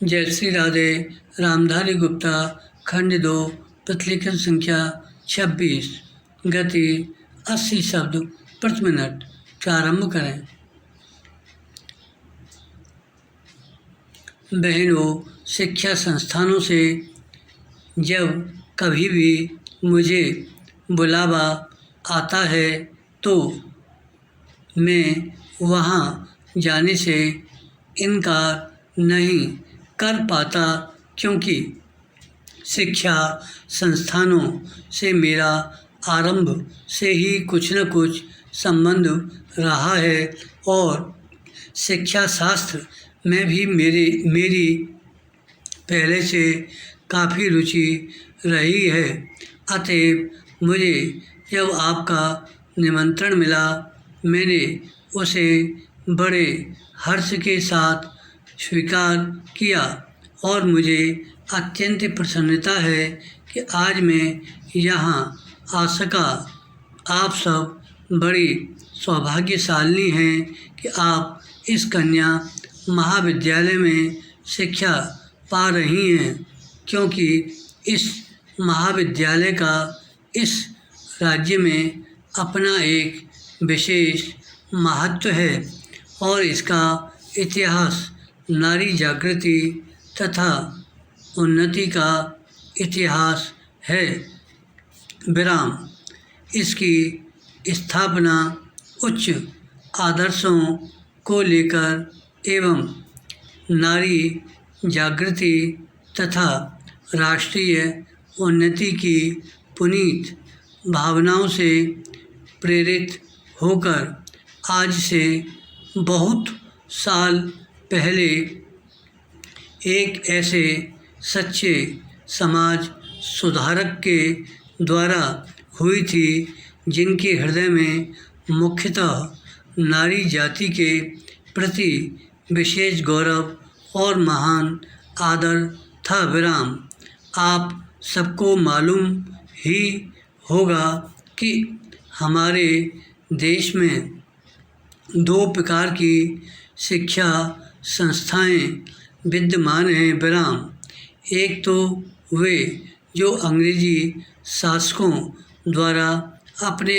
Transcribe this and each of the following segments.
जय श्री राधे। रामधारी गुप्ता, खंड 2, प्रतिलेखन संख्या 26, गति 80 शब्द प्रति मिनट। प्रारंभ करें। बहनों, शिक्षा संस्थानों से जब कभी भी मुझे बुलावा आता है तो मैं वहाँ जाने से इनकार नहीं कर पाता, क्योंकि शिक्षा संस्थानों से मेरा आरंभ से ही कुछ न कुछ संबंध रहा है और शिक्षा शास्त्र में भी मेरी पहले से काफ़ी रुचि रही है। अतएव मुझे जब आपका निमंत्रण मिला, मैंने उसे बड़े हर्ष के साथ स्वीकार किया और मुझे अत्यंत प्रसन्नता है कि आज मैं यहाँ आ सका। आप सब बड़ी सौभाग्यशाली हैं कि आप इस कन्या महाविद्यालय में शिक्षा पा रही हैं, क्योंकि इस महाविद्यालय का इस राज्य में अपना एक विशेष महत्व है और इसका इतिहास नारी जागृति तथा उन्नति का इतिहास है। विराम। इसकी स्थापना उच्च आदर्शों को लेकर एवं नारी जागृति तथा राष्ट्रीय उन्नति की पुनीत भावनाओं से प्रेरित होकर आज से बहुत साल पहले एक ऐसे सच्चे समाज सुधारक के द्वारा हुई थी, जिनके हृदय में मुख्यतः नारी जाति के प्रति विशेष गौरव और महान आदर था। विराम। आप सबको मालूम ही होगा कि हमारे देश में दो प्रकार की शिक्षा संस्थाएं विद्यमान हैं। विराम। एक तो वे जो अंग्रेजी शासकों द्वारा अपने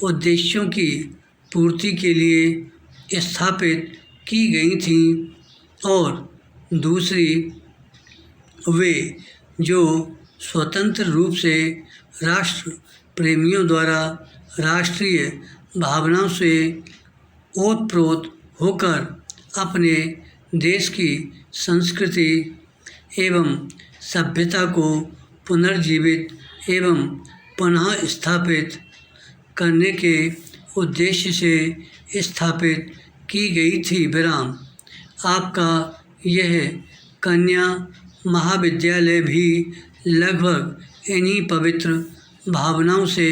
उद्देश्यों की पूर्ति के लिए स्थापित की गई थीं और दूसरी वे जो स्वतंत्र रूप से राष्ट्र प्रेमियों द्वारा राष्ट्रीय भावनाओं से ओतप्रोत होकर अपने देश की संस्कृति एवं सभ्यता को पुनर्जीवित एवं पुनः स्थापित करने के उद्देश्य से स्थापित की गई थी। विराम। आपका यह कन्या महाविद्यालय भी लगभग इन्हीं पवित्र भावनाओं से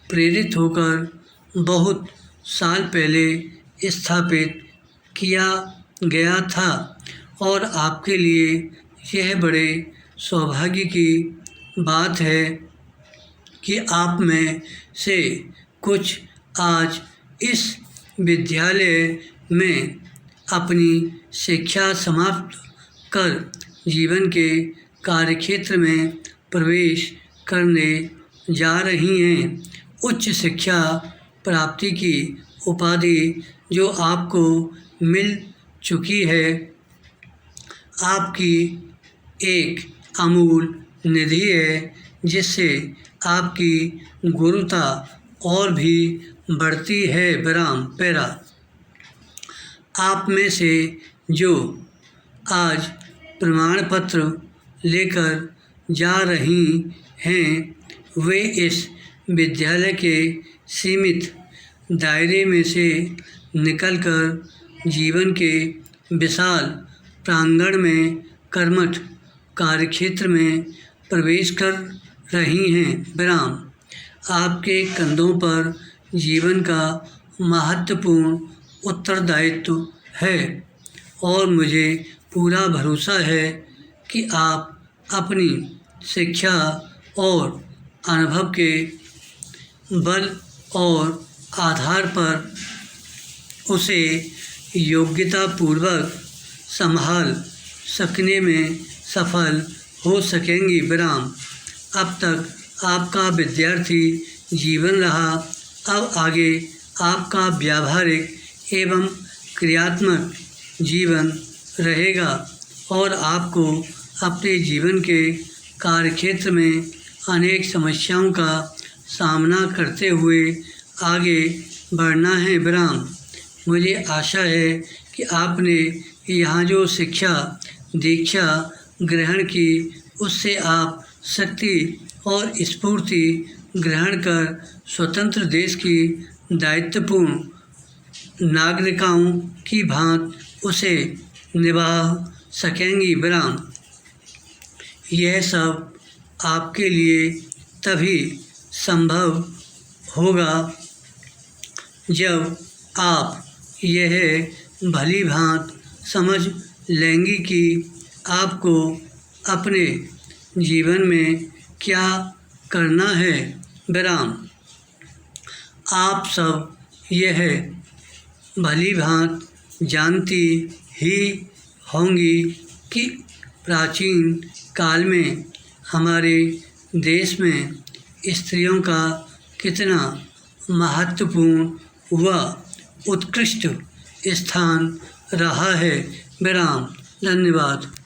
प्रेरित होकर बहुत साल पहले स्थापित किया गया था और आपके लिए यह बड़े सौभाग्य की बात है कि आप में से कुछ आज इस विद्यालय में अपनी शिक्षा समाप्त कर जीवन के कार्यक्षेत्र में प्रवेश करने जा रही हैं। उच्च शिक्षा प्राप्ति की उपाधि जो आपको मिल चुकी है, आपकी एक अमूल निधि है, जिससे आपकी गुरुता और भी बढ़ती है। विराम। पैरा। आप में से जो आज प्रमाण पत्र लेकर जा रही हैं, वे इस विद्यालय के सीमित दायरे में से निकलकर जीवन के विशाल प्रांगण में कर्मठ कार्यक्षेत्र में प्रवेश कर रही हैं। विराम। आपके कंधों पर जीवन का महत्वपूर्ण उत्तरदायित्व है और मुझे पूरा भरोसा है कि आप अपनी शिक्षा और अनुभव के बल और आधार पर उसे योग्यतापूर्वक संभाल सकने में सफल हो सकेंगी। विराम। अब तक आपका विद्यार्थी जीवन रहा, अब आगे आपका व्यावहारिक एवं क्रियात्मक जीवन रहेगा और आपको अपने जीवन के कार्यक्षेत्र में अनेक समस्याओं का सामना करते हुए आगे बढ़ना है। विराम। मुझे आशा है कि आपने यहाँ जो शिक्षा दीक्षा ग्रहण की उससे आप शक्ति और स्फूर्ति ग्रहण कर स्वतंत्र देश की दायित्वपूर्ण नागरिकाओं की भांति उसे निभा सकेंगी। विराम। यह सब आपके लिए तभी संभव होगा जब आप यह भली भांति समझ लेंगी कि आपको अपने जीवन में क्या करना है। विराम। आप सब यह भली भांति जानती ही होंगी कि प्राचीन काल में हमारे देश में स्त्रियों का कितना महत्वपूर्ण व उत्कृष्ट स्थान रहा है। विराम। धन्यवाद।